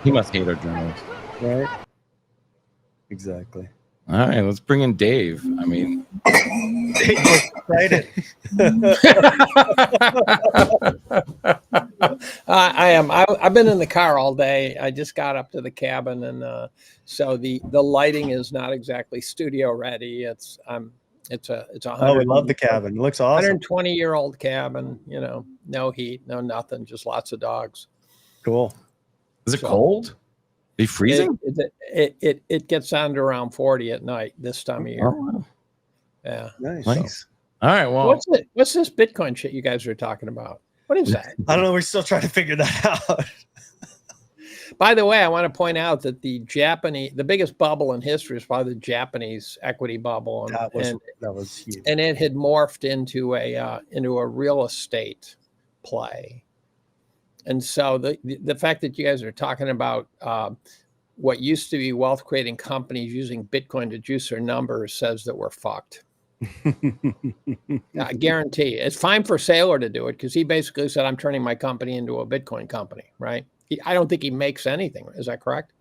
He must hate our journalists. Right. Exactly. All right, let's bring in Dave. I mean, excited. I am. I've been in the car all day. I just got up to the cabin, and so the lighting is not exactly studio ready. It's a Oh, we love the cabin. It looks awesome. 120-year-old cabin. You know, no heat, no nothing, just lots of dogs. Cool. Is it cold? Be freezing? It gets down to around 40 at night this time of year. Oh, wow. Yeah. Nice. So. All right. Well, what's this Bitcoin shit you guys are talking about? What is that? I don't know. We're still trying to figure that out. By the way, I want to point out that the biggest bubble in history is probably the Japanese equity bubble, That was huge. And it had morphed into a real estate play. And so the fact that you guys are talking about what used to be wealth creating companies using Bitcoin to juice their numbers says that we're fucked. I guarantee you. It's fine for Saylor to do it because he basically said, I'm turning my company into a Bitcoin company, right? I don't think he makes anything. Is that correct?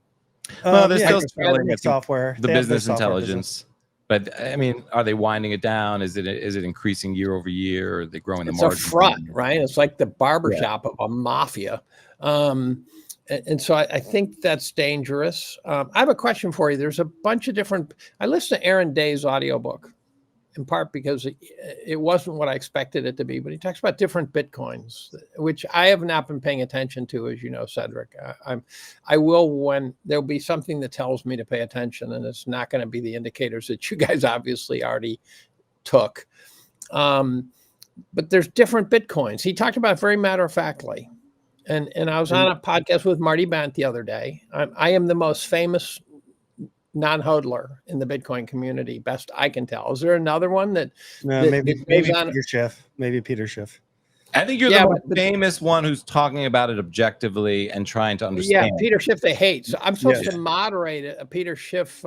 Well, there's still selling software, the business intelligence. But I mean, are they winding it down? Is it increasing year over year? Or are they growing the margin? It's a front, right? It's like the barbershop of a mafia. And so I think that's dangerous. I have a question for you. There's a bunch of different. I listened to Aaron Day's audiobook, in part because it wasn't what I expected it to be, but he talks about different Bitcoins, which I have not been paying attention to, as you know, Cedric. I will when there'll be something that tells me to pay attention, and it's not going to be the indicators that you guys obviously already took. But there's different Bitcoins. He talked about it very matter-of-factly. And I was on a podcast with Marty Bent the other day. I am the most famous non-hodler in the Bitcoin community, best I can tell. Is there another one that? Maybe Peter Schiff. Maybe Peter Schiff. I think you're the most famous one who's talking about it objectively and trying to understand. Yeah, Peter Schiff they hate. So I'm supposed to moderate a Peter Schiff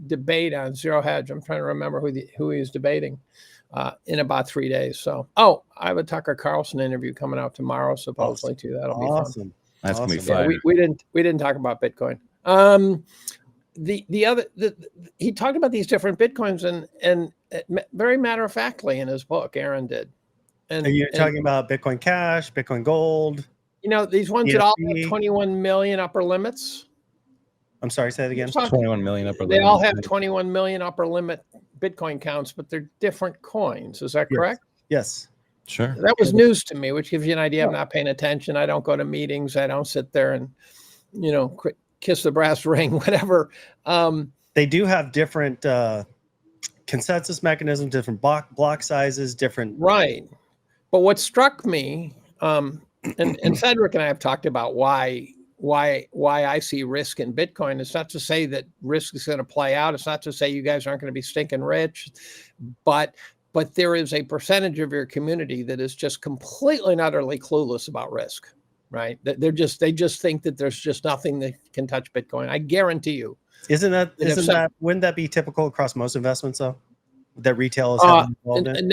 debate on Zero Hedge. I'm trying to remember who he was debating in about 3 days. So, I have a Tucker Carlson interview coming out tomorrow, supposedly too. That'll be fun. That's gonna be fun. Yeah, we didn't talk about Bitcoin. He talked about these different Bitcoins and very matter of factly in his book. Aaron did. And are you talking about Bitcoin Cash, Bitcoin Gold? You know, these ones that all have 21 million upper limits. I'm sorry, say it again. 21 million upper limit. They all have 21 million upper limit Bitcoin counts, but they're different coins. Is that correct? Yes. Sure. That was news to me, which gives you an idea. I'm not paying attention. I don't go to meetings. I don't sit there and, kiss the brass ring, whatever. They do have different consensus mechanisms, different block sizes, different. Right. But what struck me, and Cedric and I have talked about why I see risk in Bitcoin. It's not to say that risk is going to play out. It's not to say you guys aren't going to be stinking rich, but there is a percentage of your community that is just completely and utterly clueless about risk. Right? They just think that there's just nothing that can touch Bitcoin. I guarantee you. Wouldn't that be typical across most investments though? That retail is heavily involved in?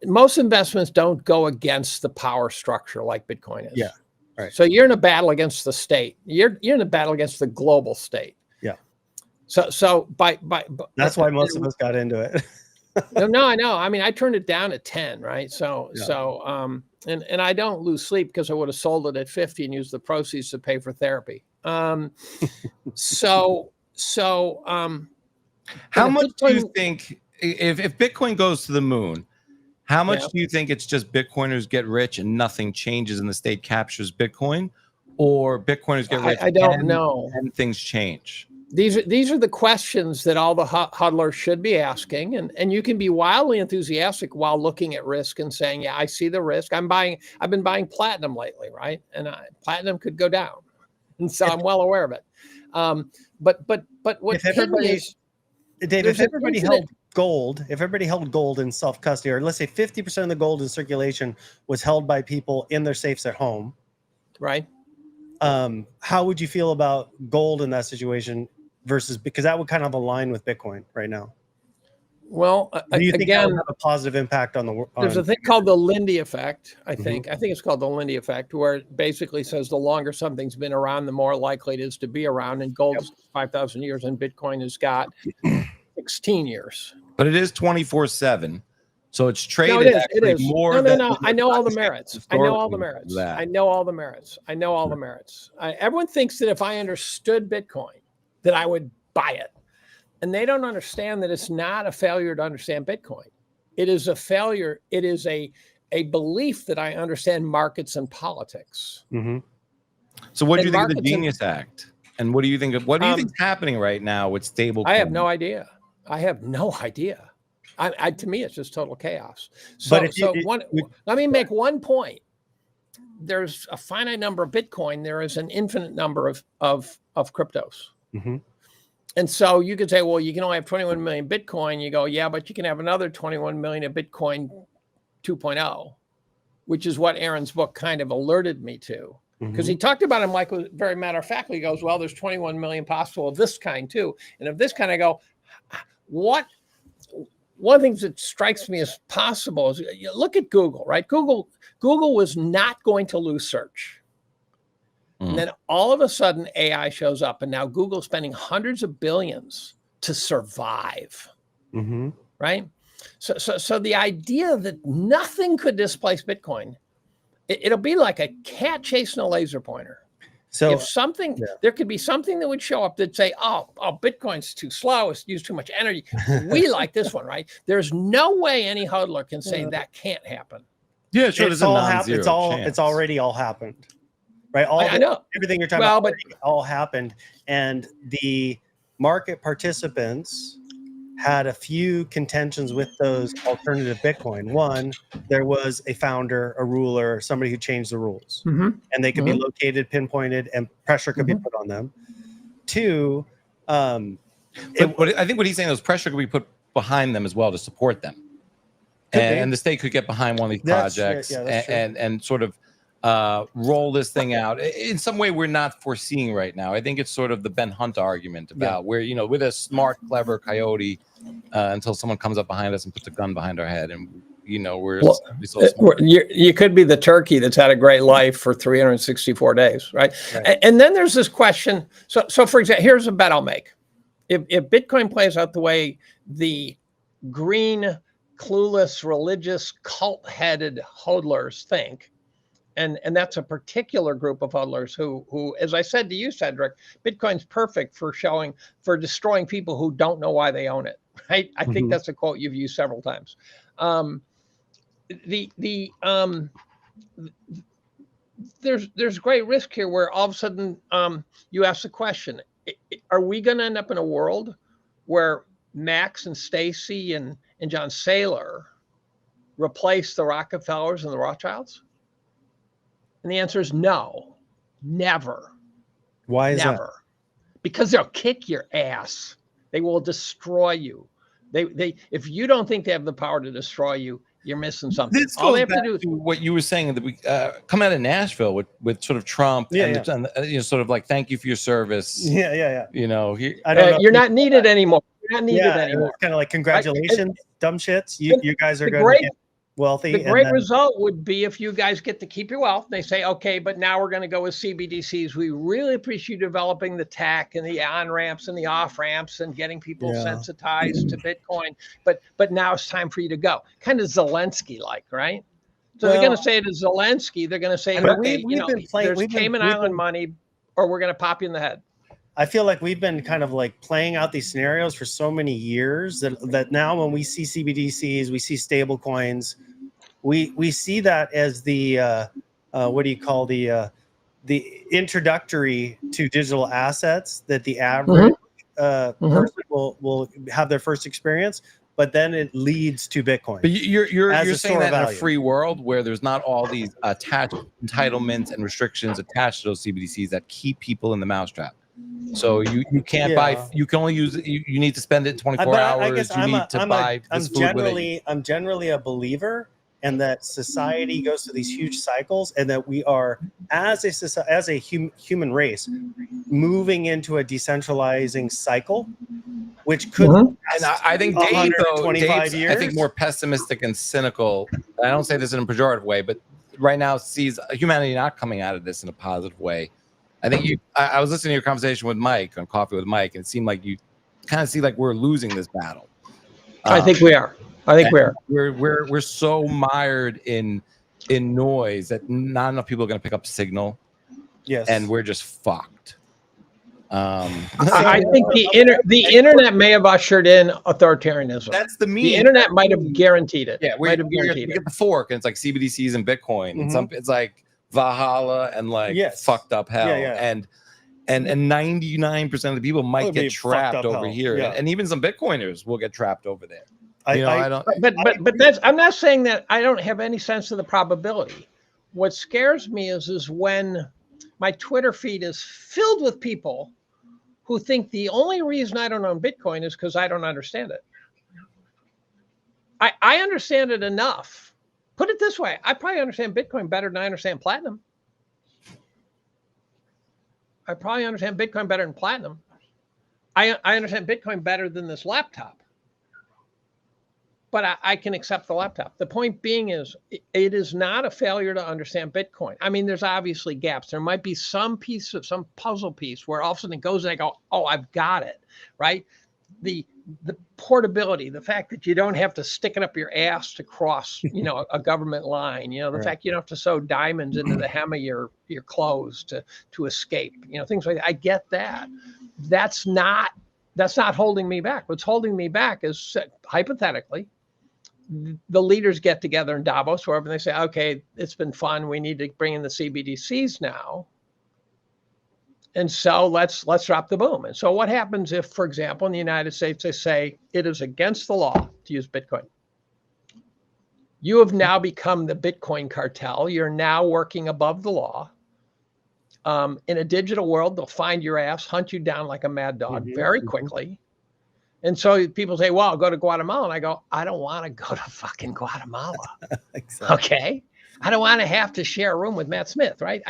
Most investments don't go against the power structure like Bitcoin is. Yeah. Right. So you're in a battle against the state. You're in a battle against the global state. Yeah. So by that's why most of us got into it. No, I know. I mean, I turned it down at 10, right? And I don't lose sleep because I would have sold it at 50 and used the proceeds to pay for therapy. How much do you think if Bitcoin goes to the moon, how much do you think it's just Bitcoiners get rich and nothing changes and the state captures Bitcoin, or Bitcoiners get rich? I don't know. And things change. These are the questions that all the hodlers should be asking, and you can be wildly enthusiastic while looking at risk and saying, "Yeah, I see the risk. I've been buying platinum lately, right? And platinum could go down, and so I'm well aware of it. But what if everybody held gold in self custody, or let's say 50% of the gold in circulation was held by people in their safes at home, right? How would you feel about gold in that situation? Because that would kind of align with Bitcoin right now. Well, Do you think that again, will have a positive impact on the world? there's a thing called the Lindy effect, I think. I think it's called the Lindy effect, where it basically says the longer something's been around, the more likely it is to be around. And gold's 5,000 years, and Bitcoin has got 16 years. But it is 24/7. So it's traded No, it is. actually It is. more No. I know all the merits. I know all the merits. That. I know all the merits. I know all the merits. Everyone thinks that if I understood Bitcoin, that I would buy it. And they don't understand that it's not a failure to understand Bitcoin. It is a failure. It is a belief that I understand markets and politics. So what do you think of the Genius Act? And what do you think of what do you think is happening right now with stable? I have no idea. I have no idea. To me, it's just total chaos. So, But let me make one point. There's a finite number of Bitcoin. There is an infinite number of cryptos. And so you could say, well, you can only have 21 million Bitcoin. You go, yeah, but you can have another 21 million of Bitcoin 2.0, which is what Aaron's book kind of alerted me to. Because he talked about him like very matter of factly. He goes, well, there's 21 million possible of this kind too. And of this kind, I go, what? One of the things that strikes me as possible is you look at Google, right? Google was not going to lose search. And then all of a sudden AI shows up, and now Google's spending hundreds of billions to survive, right? So the idea that nothing could displace Bitcoin, it'll be like a cat chasing a laser pointer. So if something, there could be something that would show up that say, oh, Bitcoin's too slow, it's used too much energy. We like this one, right? There's no way any hodler can say that can't happen. Yeah, sure. It's already all happened. Right, I know everything you're talking about all happened, and the market participants had a few contentions with those alternative Bitcoin. One, there was a founder, a ruler, somebody who changed the rules, and they could be located, pinpointed, and pressure could be put on them. Two, I think what he's saying is pressure could be put behind them as well to support them, and the state could get behind one of these projects and sort of roll this thing out in some way we're not foreseeing right now. I think it's sort of the Ben Hunt argument about where, you know, with a smart, clever coyote until someone comes up behind us and puts a gun behind our head, and you know you could be the turkey that's had a great life for 364 days, right? And then there's this question. So for example, here's a bet I'll make. If Bitcoin plays out the way the green, clueless, religious, cult-headed hodlers think, and that's a particular group of hodlers who, as I said to you, Cedric, Bitcoin's perfect for destroying people who don't know why they own it, right? I think that's a quote you've used several times. There's great risk here where all of a sudden you ask the question, are we going to end up in a world where Max and Stacy and John Saylor replace the Rockefellers and the Rothschilds? And the answer is no, never. Why is that? Because they'll kick your ass. They will destroy you. They if you don't think they have the power to destroy you, you're missing something. All they have to do is what you were saying that we come out of Nashville with sort of Trump and you know, sort of like, thank you for your service. You know, you're not needed anymore. You're not needed anymore. Kind of like, congratulations, dumb shits. You guys are going to get wealthy. The great result would be if you guys get to keep your wealth. They say, okay, but now we're going to go with CBDCs. We really appreciate you developing the tech and the on-ramps and the off-ramps and getting people sensitized to Bitcoin. But now it's time for you to go. Kind of Zelensky-like, right? So they're going to say to Zelensky, they're going to say, okay, there's Cayman Island money, or we're going to pop you in the head. I feel like we've been kind of like playing out these scenarios for so many years that now when we see CBDCs, we see stable coins, we see that as the what do you call the introductory to digital assets that the average person will have their first experience, but then it leads to Bitcoin. But you're saying that in a free world where there's not all these attached entitlements and restrictions attached to those CBDCs that keep people in the mousetrap. So you can't buy. You can only use it. You need to spend it 24 hours. I'm generally a believer and that society goes through these huge cycles, and that we are, as a human race, moving into a decentralizing cycle, which could and I think Dave, Dave's, I think, more pessimistic and cynical. I don't say this in a pejorative way, but right now sees humanity not coming out of this in a positive way. I think I was listening to your conversation with Mike on Coffee with Mike, and it seemed like you kind of see like we're losing this battle. I think we are. We're so mired in noise that not enough people are going to pick up signal. Yes, and we're just fucked. I think the internet may have ushered in authoritarianism. That's the meme. The internet might have guaranteed it. Yeah, we get the fork, and it's like CBDCs and Bitcoin, and it's like Valhalla and like fucked up hell, and 99% of the people might get trapped over here, and even some Bitcoiners will get trapped over there. I don't. But that's. I'm not saying that I don't have any sense of the probability. What scares me is when my Twitter feed is filled with people who think the only reason I don't own Bitcoin is because I don't understand it. I understand it enough. Put it this way, I probably understand Bitcoin better than I understand platinum. I probably understand Bitcoin better than platinum. I understand Bitcoin better than this laptop. But I can accept the laptop. The point being is, it is not a failure to understand Bitcoin. I mean, there's obviously gaps. There might be some piece of some puzzle piece where all of a sudden it goes and I go, oh, I've got it, right? The portability, the fact that you don't have to stick it up your ass to cross, a government line, the fact you don't have to sew diamonds into the hem of your clothes to escape, things like that. I get that. That's not holding me back. What's holding me back is, hypothetically, the leaders get together in Davos, wherever, and they say, okay, it's been fun. We need to bring in the CBDCs now. And so let's drop the boom. And so what happens if, for example, in the United States, they say it is against the law to use Bitcoin? You have now become the Bitcoin cartel. You're now working above the law. In a digital world, they'll find your ass, hunt you down like a mad dog very quickly. And so people say, well, I'll go to Guatemala. And I go, I don't want to go to fucking Guatemala. Exactly. Okay. I don't want to have to share a room with Matt Smith, right?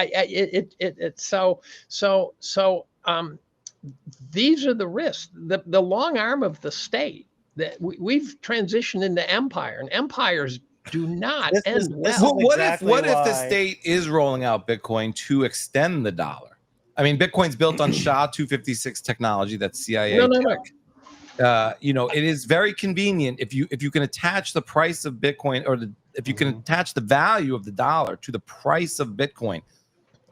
These are the risks. The long arm of the state, that we've transitioned into empire, and empires do not end well. What if the state is rolling out Bitcoin to extend the dollar? I mean, Bitcoin's built on SHA-256 technology, that's CIA tech. It is very convenient if you can attach the price of Bitcoin, or if you can attach the value of the dollar to the price of Bitcoin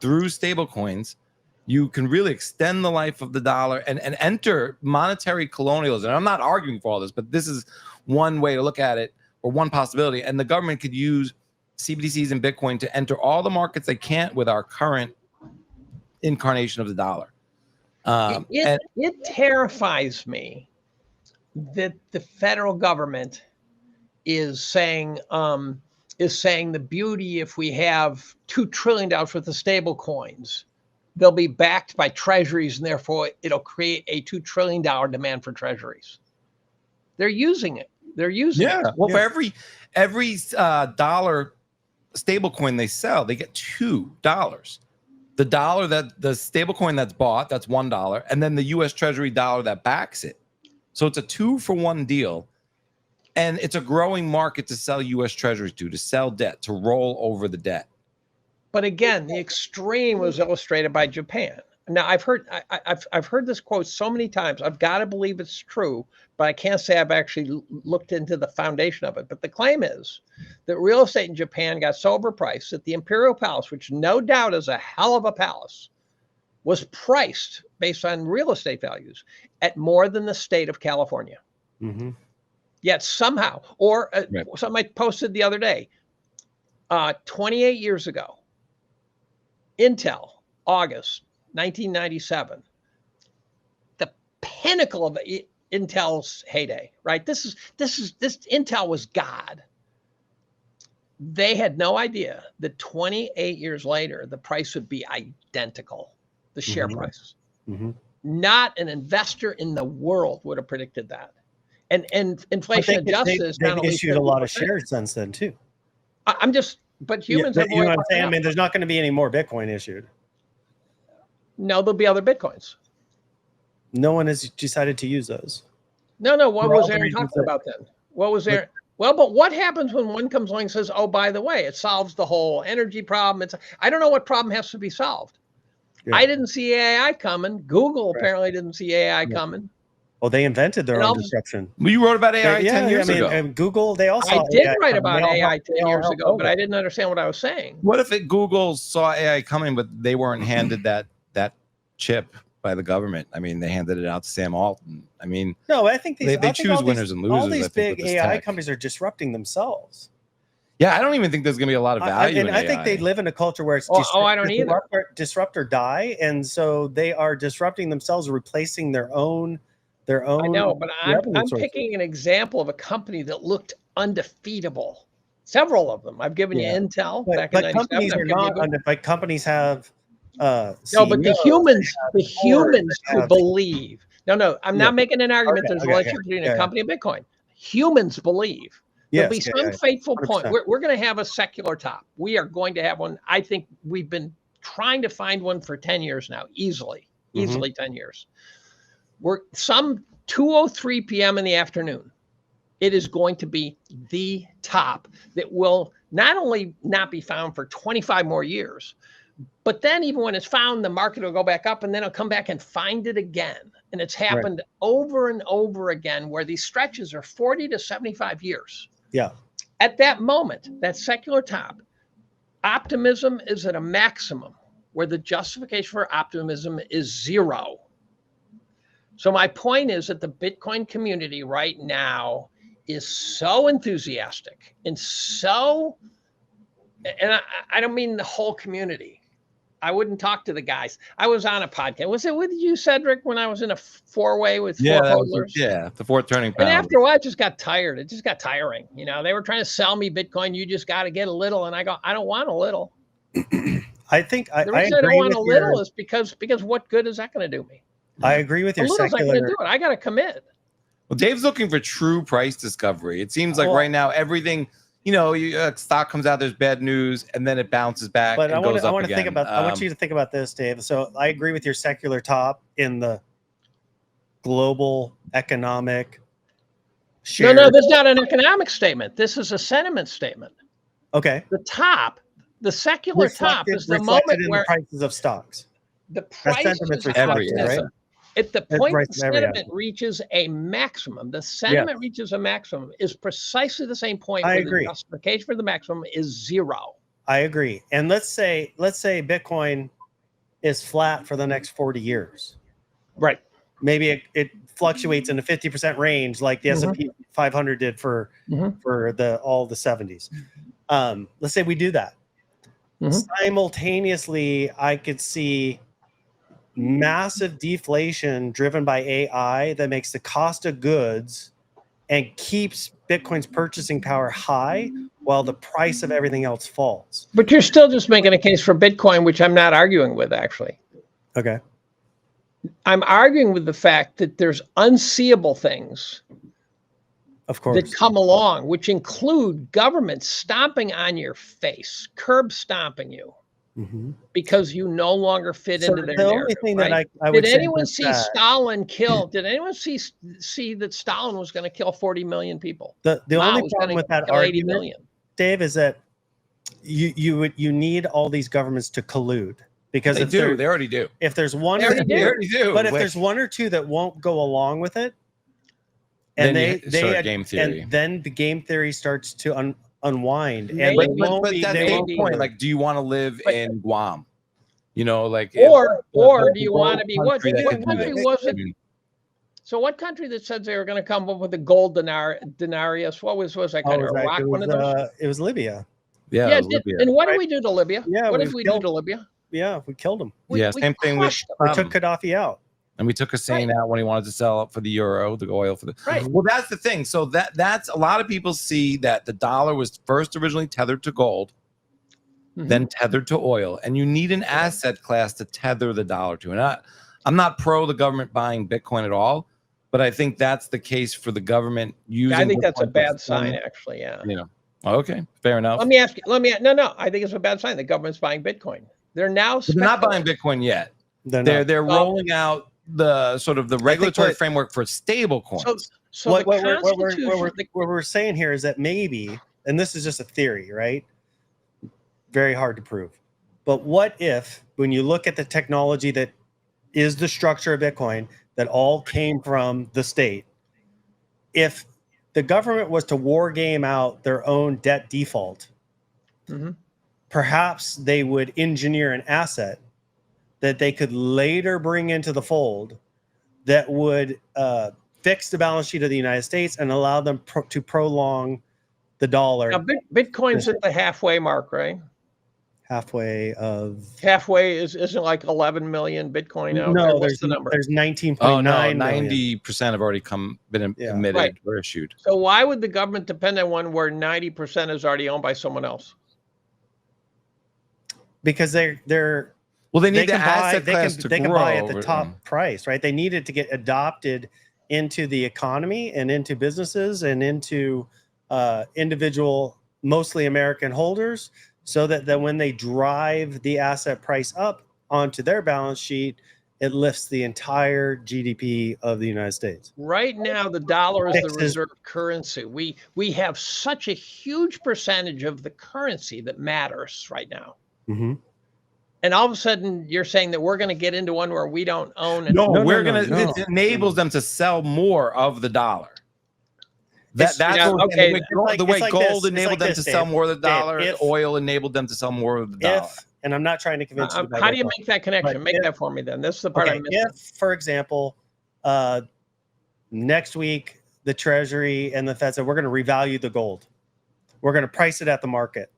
through stablecoins, you can really extend the life of the dollar and enter monetary colonialism. And I'm not arguing for all this, but this is one way to look at it, or one possibility. And the government could use CBDCs and Bitcoin to enter all the markets they can't with our current incarnation of the dollar. It terrifies me that the federal government is saying the beauty, if we have $2 trillion worth of stable coins, they'll be backed by treasuries, and therefore it'll create a $2 trillion demand for treasuries. They're using it. Well, for every dollar stable coin they sell, they get $2. The dollar that the stable coin that's bought, that's $1, and then the U.S. Treasury dollar that backs it. So it's a 2-for-1 deal, and it's a growing market to sell U.S. Treasuries to sell debt, to roll over the debt. But again, the extreme was illustrated by Japan. Now, I've heard this quote so many times. I've got to believe it's true, but I can't say I've actually looked into the foundation of it. But the claim is that real estate in Japan got so overpriced that the Imperial Palace, which no doubt is a hell of a palace, was priced based on real estate values at more than the state of California. Yet somehow, or something I posted the other day, 28 years ago, Intel, August 1997, the pinnacle of Intel's heyday, right? This Intel was God. They had no idea that 28 years later, the price would be identical, the share price. Not an investor in the world would have predicted that. And inflation adjusted. They've issued a lot of shares since then too. I'm just, but humans you have know what I'm saying? I mean, there's not going to be any more Bitcoin issued. No, there'll be other Bitcoins. No one has decided to use those. No. What was Aaron talking about then? What was Aaron? Well, but what happens when one comes along and says, "Oh, by the way, it solves the whole energy problem"? I don't know what problem has to be solved. Yeah. I didn't see AI coming. Google apparently didn't see AI coming. Well, they invented their own disruption. Well, you wrote about AI 10 years ago. And Google, they also. I did write about AI 10 years ago, but I didn't understand what I was saying. What if Google saw AI coming, but they weren't handed that chip by the government? I mean, they handed it out to Sam Altman. I mean, no, I think they choose winners and losers. All these big AI companies are disrupting themselves. Yeah, I don't even think there's going to be a lot of value in AI. I think they live in a culture where it's I don't either. Disrupt or die, and so they are disrupting themselves, replacing their own. I know, but I'm picking an example of a company that looked undefeatable. Several of them. I've given you Intel back in 97. Companies are not but companies have CEOs, no, but the humans who believe. No, I'm not making an argument. There's a relationship between a company and Bitcoin. Humans believe. There'll be some fateful 100%. Point. We're going to have a secular top. We are going to have one. I think we've been trying to find one for 10 years now, easily 10 years. We're some 2:03 p.m. in the afternoon. It is going to be the top that will not only not be found for 25 more years, but then even when it's found, the market will go back up and then it'll come back and find it again. And it's happened over and over again where these stretches are 40 to 75 years. Yeah. At that moment, that secular top, optimism is at a maximum where the justification for optimism is zero. So my point is that the Bitcoin community right now is so enthusiastic and so, and I don't mean the whole community. I wouldn't talk to the guys. I was on a podcast. Was it with you, Cedric, when I was in a four-way with four hodlers? The fourth turning pound. And after a while, I just got tired. It just got tiring. You know, they were trying to sell me Bitcoin. You just got to get a little. And I go, I don't want a little. I think the reason I don't want a little is because what good is that going to do me? I agree with your secular. Not going to do it. I got to commit. Well, Dave's looking for true price discovery. It seems like right now everything. You know, stock comes out, there's bad news, and then it bounces back. But I want to think about. I want you to think about this, Dave. So I agree with your secular top in the global economic share. No, this is not an economic statement. This is a sentiment statement. Okay. The top, the secular top, is the moment where the prices of stocks. The prices of everything, right? At the point the sentiment reaches a maximum, reaches a maximum is precisely the same point where the justification for the maximum is zero. I agree. And let's say Bitcoin is flat for the next 40 years. Right. Maybe it fluctuates in the 50% range like the S&P 500 did for all the 70s. Let's say we do that. Simultaneously, I could see massive deflation driven by AI that makes the cost of goods and keeps Bitcoin's purchasing power high while the price of everything else falls. But you're still just making a case for Bitcoin, which I'm not arguing with, actually. Okay. I'm arguing with the fact that there's unseeable things, of course, that come along, which include government stomping on your face, curb stomping you. Because you no longer fit into their narrative. Right? Did anyone see Stalin kill? Did anyone see that Stalin was going to kill 40 million people? The only problem with that argument, Dave, is that you need all these governments to collude because they already do. If there's one, they already do. But if there's one or two that won't go along with it, and then they game theory, and then the game theory starts to unwind. And but that's the point. Like, do you want to live in Guam? You know, like, or do you want to be what country was it? So what country that said they were going to come up with the gold denarius? What was that kind of Iraq? One of those? It was Libya. Yeah. Libya. And what did we do to Libya? Yeah, what did we do to Libya? Yeah, we killed them. Same thing with we took Gaddafi out. And we took Hussein out when he wanted to sell up for the euro, the oil for the. Right. Well, that's the thing. So that's a lot of people see that the dollar was first originally tethered to gold, then tethered to oil, and you need an asset class to tether the dollar to. And I'm not pro the government buying Bitcoin at all, but I think that's the case for the government using. I think that's a bad sign, actually. Yeah. You know. Okay, fair enough. Let me ask you. No. I think it's a bad sign. The government's buying Bitcoin. They're now. They're not buying Bitcoin yet. They're rolling out the sort of the regulatory framework for stable coins. So what we're saying here is that maybe, and this is just a theory, right? Very hard to prove. But what if, when you look at the technology that is the structure of Bitcoin, that all came from the state, if the government was to war game out their own debt default, perhaps they would engineer an asset that they could later bring into the fold that would fix the balance sheet of the United States and allow them to prolong the dollar. Now, Bitcoin's at the halfway mark, right? Halfway isn't like 11 million Bitcoin out no, there. What's the number? There's 19.9 Oh, no, million. 90% have already been emitted or issued. So why would the government depend on one where 90% is already owned by someone else? Because they're well, they need the asset class to grow. They can buy at the top price, right? They need it to get adopted into the economy and into businesses and into individual, mostly American holders, so that when they drive the asset price up onto their balance sheet, it lifts the entire GDP of the United States. Right now, the dollar is the reserve currency. We have such a huge percentage of the currency that matters right now. And all of a sudden, you're saying that we're going to get into one where we don't own. It enables them to sell more of the dollar. That's okay. The way gold enabled them to sell more of the dollar, oil enabled them to sell more of the dollar. And I'm not trying to convince you. How do you make that connection? Make that for me then. This is the part I missed. If, for example, next week, the Treasury and the Fed said, we're going to revalue the gold. We're going to price it at the market.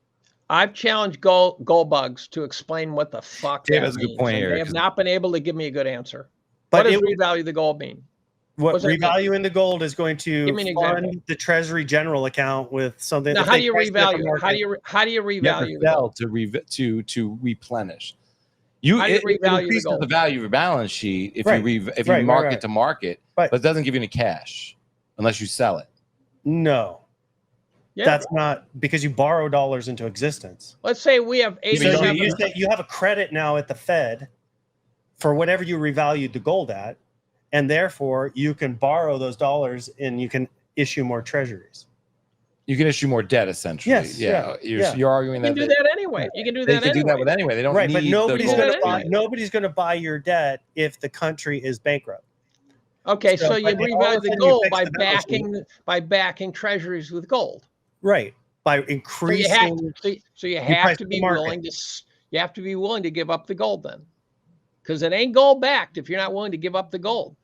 I've challenged gold bugs to explain what the fuck that means. That's a good point here. They have not been able to give me a good answer. What does revalue the gold mean? What revaluing the gold is going to fund the Treasury general account with something. Now, how do you revalue? How do you revalue? To replenish. It increases the value of your balance sheet if you market to market, but it doesn't give you any cash unless you sell it. No. Yeah. That's not because you borrow dollars into existence. Let's say we have 87. You have a credit now at the Fed for whatever you revalued the gold at, and therefore you can borrow those dollars and you can issue more treasuries. You can issue more debt, essentially. Yes. You're arguing that you can do that anyway. You can do that. They can do that with anyway. They don't need. But nobody's going to buy your debt if the country is bankrupt. Okay, so you revalue the gold by backing treasuries with gold. Right, by increasing. So you have to be willing to. You have to be willing to give up the gold then, because it ain't gold backed if you're not willing to give up the gold.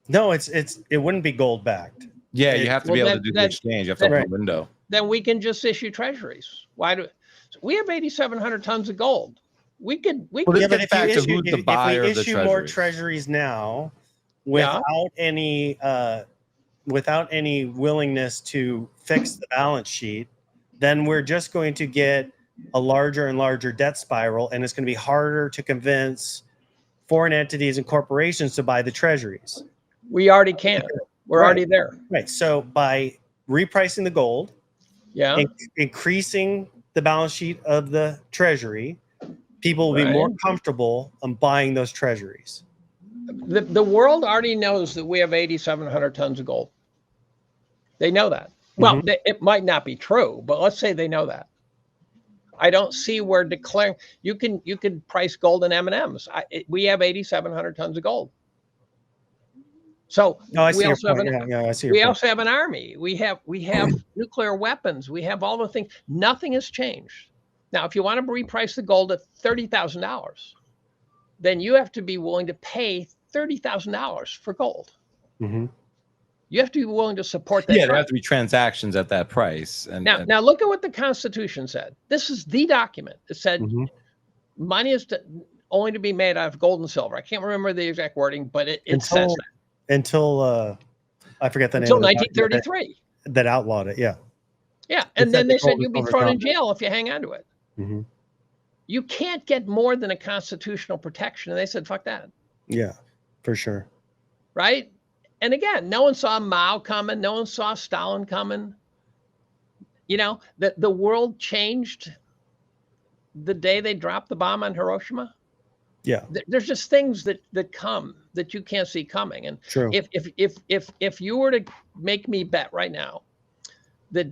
No, it wouldn't be gold backed. Yeah, you have to be able to do the exchange. You have to open the window. Then we can just issue treasuries. Why do we have 8,700 tons of gold? We could. If we issue more treasuries now, without any willingness to fix the balance sheet, then we're just going to get a larger and larger debt spiral, and it's going to be harder to convince foreign entities and corporations to buy the treasuries. We already can. We're already there. Right. So by repricing the gold, increasing the balance sheet of the treasury, people will be more comfortable on buying those treasuries. The world already knows that we have 8,700 tons of gold. They know that. Well, it might not be true, but let's say they know that. I don't see where declaring you can price gold in M&Ms. We have 8,700 tons of gold. So we also have an army. We have nuclear weapons. We have all the things. Nothing has changed. Now, if you want to reprice the gold at $30,000, then you have to be willing to pay $30,000 for gold. You have to be willing to support that. Yeah, there have to be transactions at that price. Now look at what the Constitution said. This is the document. It said money is only to be made out of gold and silver. I can't remember the exact wording, but it says that. Until I forget the name. Until 1933. That outlawed it. Yeah. Yeah, and then they said you'd be thrown in jail if you hang on to it. You can't get more than a constitutional protection, and they said, "Fuck that." Yeah, for sure. Right. And again, no one saw Mao coming. No one saw Stalin coming. You know, the world changed the day they dropped the bomb on Hiroshima. Yeah, there's just things that come that you can't see coming. And true. If you were to make me bet right now that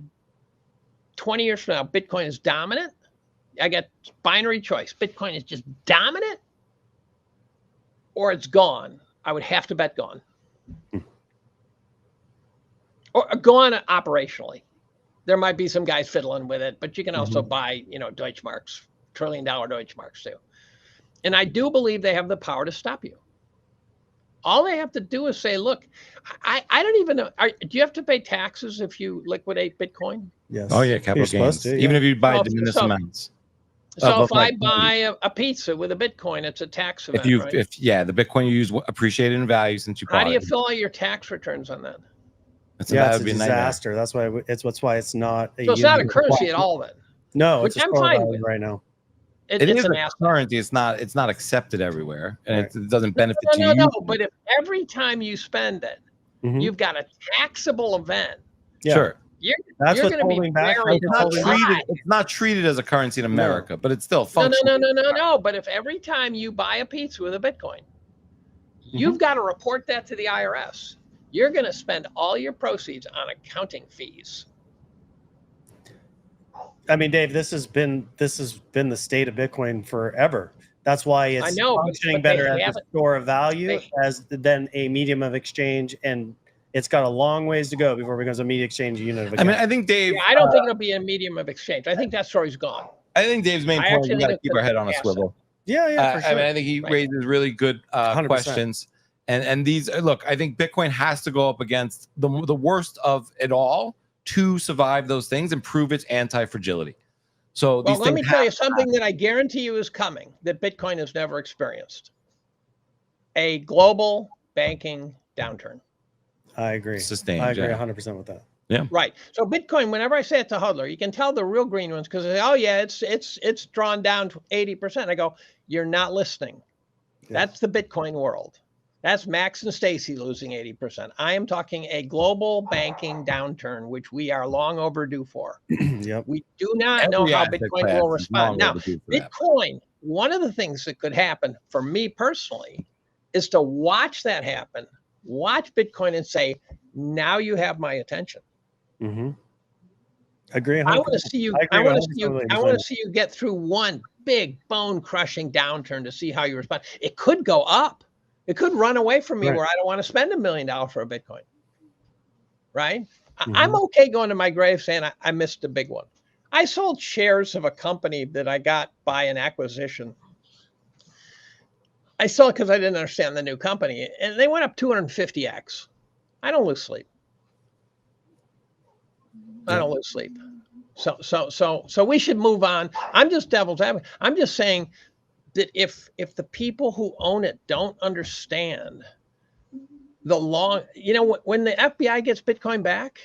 20 years from now Bitcoin is dominant, I got binary choice. Bitcoin is just dominant, or it's gone. I would have to bet gone, or gone operationally. There might be some guys fiddling with it, but you can also buy, Deutschmarks, $1 trillion Deutschmarks too. And I do believe they have the power to stop you. All they have to do is say, look, I don't even know. Do you have to pay taxes if you liquidate Bitcoin? Yes. Oh, yeah, capital gains. Even if you buy diminished amounts. So if I buy a pizza with a Bitcoin, it's a tax event, right? If the Bitcoin you use appreciated in value since you bought it. How do you fill out your tax returns on that? It's a disaster. That's why it's not. So it's not a currency at all then. No, which it's I'm fine with right now. It is a currency. It's not accepted everywhere, and it doesn't benefit you. No. But if every time you spend it, you've got a taxable event. Yeah. Sure. That's what's holding back. It's not treated as a currency in America, but it's still functional. No. But if every time you buy a pizza with a Bitcoin, you've got to report that to the IRS. You're going to spend all your proceeds on accounting fees. I mean, Dave, this has been the state of Bitcoin forever. That's why it's functioning better as a store of value than a medium of exchange, and it's got a long ways to go before it becomes a media exchange unit of account. I mean, I think Dave. I don't think it'll be a medium of exchange. I think that story's gone. I think Dave's main point is we got to keep our head on a swivel. Yeah, for sure. I mean, I think he raises really good questions. And these, look, I think Bitcoin has to go up against the worst of it all to survive those things and prove its anti-fragility. So let me tell you something that I guarantee you is coming that Bitcoin has never experienced: a global banking downturn. I agree. Sustained. I agree 100% with that. Yeah. Right. So Bitcoin, whenever I say it to hodler, you can tell the real green ones because they say, "Oh yeah, it's drawn down to 80%." I go, "You're not listening. Yeah. That's the Bitcoin world. That's Max and Stacy losing 80%. I am talking a global banking downturn, which we are long overdue for. Yep. We do not know how Bitcoin will respond. Now, Bitcoin, one of the things that could happen for me personally is to watch that happen, watch Bitcoin and say, now you have my attention. Mm-hmm. Agree. 100%. I want to see you. I want to see you get through one big bone crushing downturn to see how you respond. It could go up. It could run away from me where I don't want to spend $1 million for a Bitcoin. Right? Mm-hmm. I'm okay going to my grave saying I missed a big one. I sold shares of a company that I got by an acquisition. I sold it because I didn't understand the new company, and they went up 250x. I don't lose sleep. I don't lose sleep. So we should move on. I'm just devil's advocate. I'm just saying that if the people who own it don't understand the long, when the FBI gets Bitcoin back,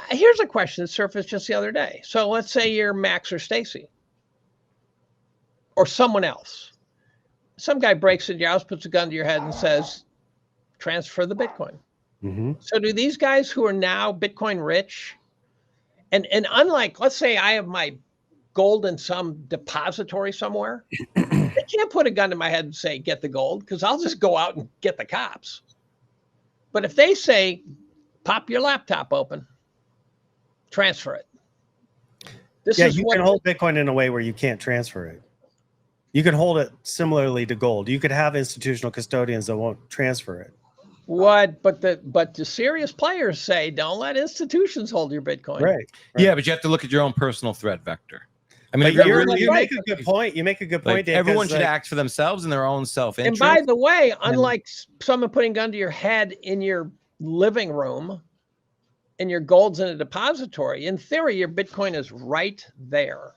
here's a question that surfaced just the other day. So let's say you're Max or Stacy or someone else. Some guy breaks into your house, puts a gun to your head and says, transfer the Bitcoin. Mm-hmm. So do these guys who are now Bitcoin rich, and unlike, let's say I have my gold in some depository somewhere, they can't put a gun to my head and say, get the gold, because I'll just go out and get the cops. But if they say, pop your laptop open, transfer it. You can hold Bitcoin in a way where you can't transfer it. You can hold it similarly to gold. You could have institutional custodians that won't transfer it. What? But the serious players say, don't let institutions hold your Bitcoin. Right. Yeah, but you have to look at your own personal threat vector. I mean, you make a good point. You make a good point, Dave. Everyone should act for themselves and their own self-interest. And by the way, unlike someone putting a gun to your head in your living room and your gold's in a depository, in theory, your Bitcoin is right there.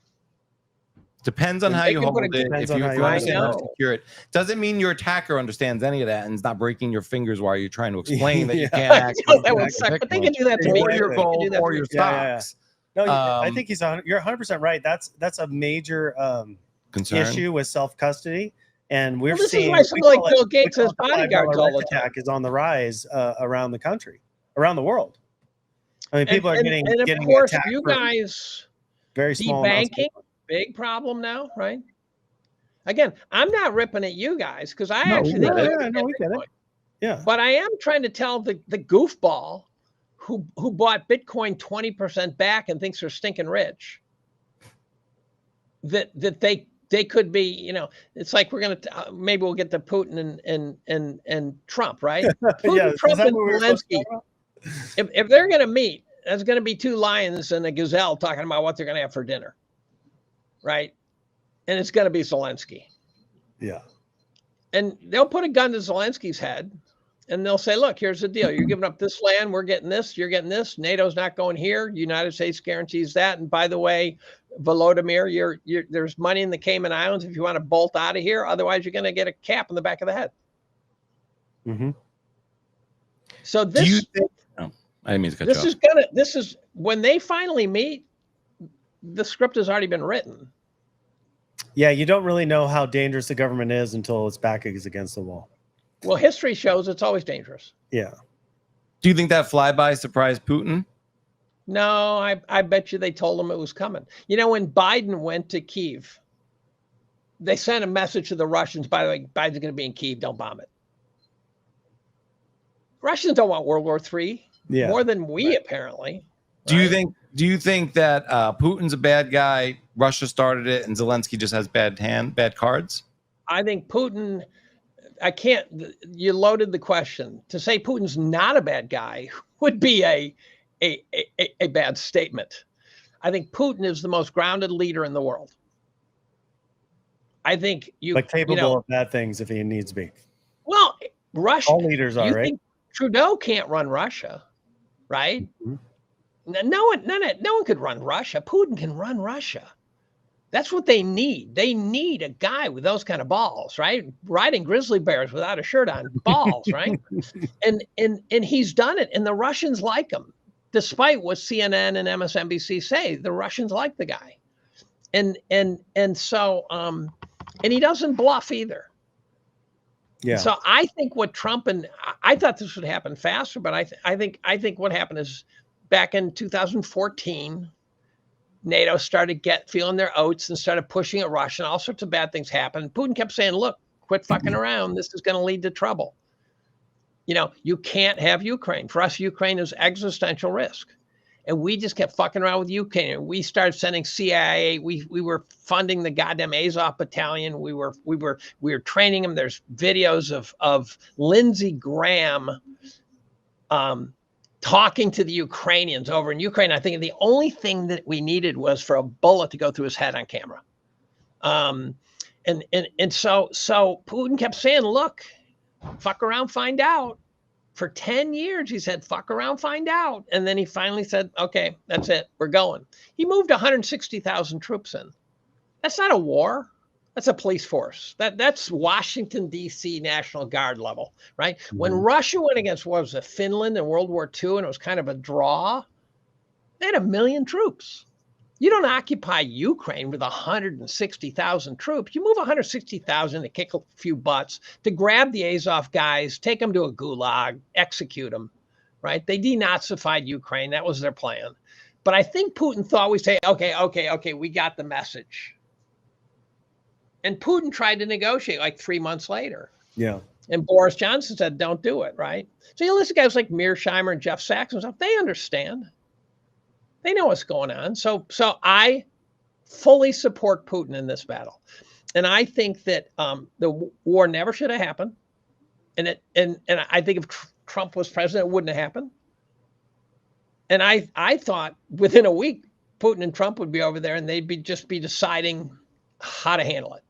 Depends on how you hold it. If you understand how to secure it, doesn't mean your attacker understands any of that and is not breaking your fingers while you're trying to explain that you can't actually. But they can do that to me. Or your gold or your stocks. No, I think you're 100% right. That's a major issue with self-custody, and we're seeing. This is why somebody like Bill Gates has bodyguards all the time. Attack is on the rise around the country, around the world. I mean, people are getting of course, attacked you guys very small debanking, big problem now, right? Again, I'm not ripping at you guys because I actually think we get it. Yeah. But I am trying to tell the goofball who bought Bitcoin 20% back and thinks they're stinking rich that they could be, you know, it's like we're going to maybe we'll get to Putin and Trump, right? Putin, Yeah, Trump, and Zelensky. If they're going to meet, there's going to be two lions and a gazelle talking about what they're going to have for dinner, right? And it's going to be Zelensky. Yeah. And they'll put a gun to Zelensky's head and they'll say, look, here's the deal. You're giving up this land. We're getting this. You're getting this. NATO's not going here. United States guarantees that. And by the way, Volodymyr, there's money in the Cayman Islands if you want to bolt out of here. Otherwise, you're going to get a cap on the back of the head. Mm-hmm. So this, do you think, I didn't mean to cut you off. This is when they finally meet, the script has already been written. Yeah, you don't really know how dangerous the government is until its back is against the wall. Well, history shows it's always dangerous. Yeah. Do you think that flyby surprised Putin? No, I bet you they told him it was coming. You know, when Biden went to Kyiv, they sent a message to the Russians, by the way, Biden's going to be in Kyiv, don't bomb it. Russians don't want World War III more than we, apparently. Do you think that Putin's a bad guy, Russia started it, and Zelensky just has bad cards? I think Putin, you loaded the question. To say Putin's not a bad guy would be a bad statement. I think Putin is the most grounded leader in the world. I think capable of bad things if he needs to be. Well, Russia. All leaders are, right? Trudeau can't run Russia, right? Mm-hmm. No one could run Russia. Putin can run Russia. That's what they need. They need a guy with those kind of balls, right? Riding grizzly bears without a shirt on, balls, right? And he's done it, and the Russians like him, despite what CNN and MSNBC say. The Russians like the guy, and so he doesn't bluff either. Yeah. So I think what Trump I thought this would happen faster, but I think what happened is back in 2014. NATO started feeling their oats and started pushing at Russia, and all sorts of bad things happened. Putin kept saying, look, quit fucking around. This is going to lead to trouble. You know, you can't have Ukraine. For us, Ukraine is existential risk. And we just kept fucking around with Ukraine. We started sending CIA. We were funding the goddamn Azov battalion. We were training them. There's videos of Lindsey Graham talking to the Ukrainians over in Ukraine. I think the only thing that we needed was for a bullet to go through his head on camera. And so Putin kept saying, look, fuck around, find out. For 10 years, he said, fuck around, find out. And then he finally said, okay, that's it. We're going. He moved 160,000 troops in. That's not a war. That's a police force. That's Washington, D.C. National Guard level, right? Mm-hmm. When Russia went against, what was it, Finland in World War II, and it was kind of a draw, they had 1 million troops. You don't occupy Ukraine with 160,000 troops. You move 160,000 to kick a few butts, to grab the Azov guys, take them to a gulag, execute them, right? They denazified Ukraine. That was their plan. But I think Putin thought we'd say, okay, we got the message. And Putin tried to negotiate like 3 months later. Yeah. And Boris Johnson said, don't do it, right? So you listen to guys like Mearsheimer and Jeff Sachs and stuff, they understand. They know what's going on. So I fully support Putin in this battle. And I think that the war never should have happened. And I think if Trump was president, it wouldn't have happened. And I thought within a week, Putin and Trump would be over there and they'd just be deciding how to handle it.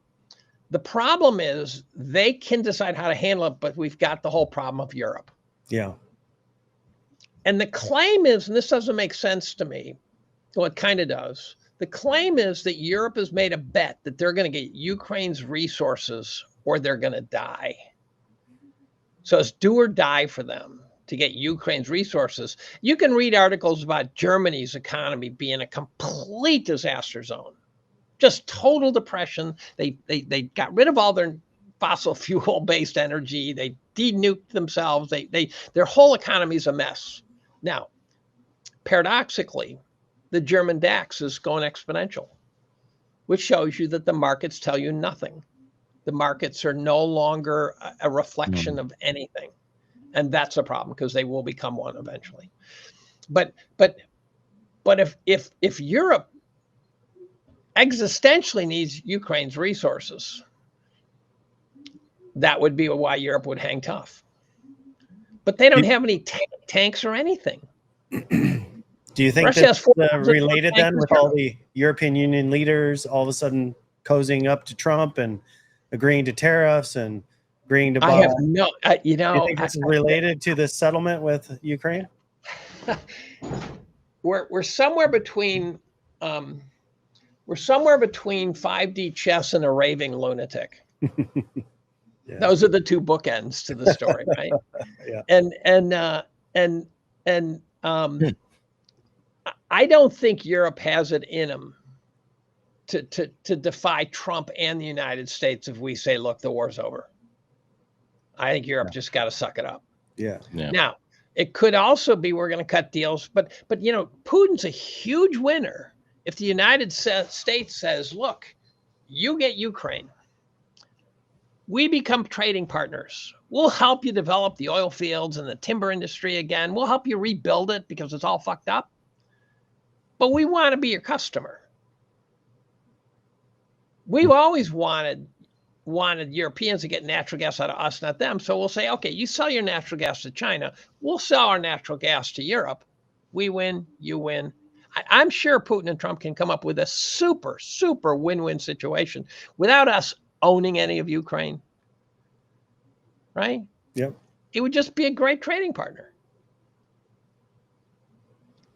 The problem is they can decide how to handle it, but we've got the whole problem of Europe. Yeah. And the claim is, and this doesn't make sense to me, well, it kind of does. The claim is that Europe has made a bet that they're going to get Ukraine's resources or they're going to die. So it's do or die for them to get Ukraine's resources. You can read articles about Germany's economy being a complete disaster zone. Just total depression. They got rid of all their fossil fuel-based energy. They denuked themselves. Their whole economy is a mess. Now, paradoxically, the German DAX is going exponential, which shows you that the markets tell you nothing. The markets are no longer a reflection of anything. And that's a problem because they will become one eventually. But if Europe existentially needs Ukraine's resources, that would be why Europe would hang tough. But they don't have any tanks or anything. Do you think that's related then with all the European Union leaders all of a sudden cozying up to Trump and agreeing to tariffs and agreeing to buy? I have no, you know. Do you think it's related to the settlement with Ukraine? We're somewhere between 5D chess and a raving lunatic. Yeah. Those are the two bookends to the story, right? Yeah. And I don't think Europe has it in them to defy Trump and the United States if we say, look, the war's over. I think Europe just got to suck it up. Yeah. Now, it could also be we're going to cut deals, but you know, Putin's a huge winner if the United States says, look, you get Ukraine. We become trading partners. We'll help you develop the oil fields and the timber industry again. We'll help you rebuild it because it's all fucked up. But we want to be your customer. We've always wanted Europeans to get natural gas out of us, not them. So we'll say, okay, you sell your natural gas to China. We'll sell our natural gas to Europe. We win, you win. I'm sure Putin and Trump can come up with a super, super win-win situation without us owning any of Ukraine. Right? Yep. It would just be a great trading partner.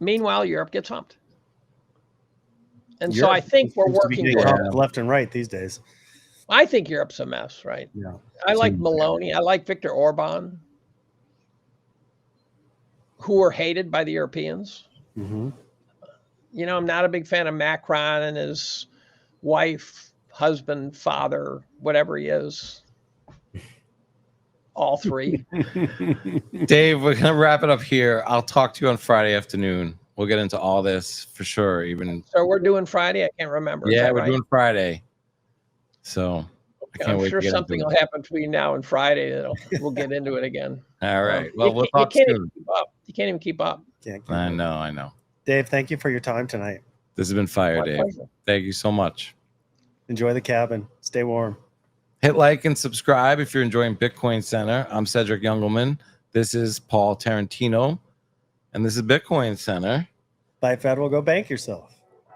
Meanwhile, Europe gets humped. And so I think we're working left and right these days. I think Europe's a mess, right? Yeah. I like Meloni. I like Viktor Orban, who are hated by the Europeans. Mm-hmm. You know, I'm not a big fan of Macron and his wife, husband, father, whatever he is. All three. Dave, we're going to wrap it up here. I'll talk to you on Friday afternoon. We'll get into all this for sure. So we're doing Friday? I can't remember. Yeah, we're doing Friday. So I can't wait. I'm sure something will happen between now and Friday. We'll get into it again. All right. Well, we'll talk soon. You can't even keep up. I know. Dave, thank you for your time tonight. This has been fire, Dave. Pleasure. Thank you so much. Enjoy the cabin. Stay warm. Hit like and subscribe if you're enjoying Bitcoin Center. I'm Cedric Youngelman. This is Paul Tarantino. And this is Bitcoin Center. Byte Federal, go bank yourself.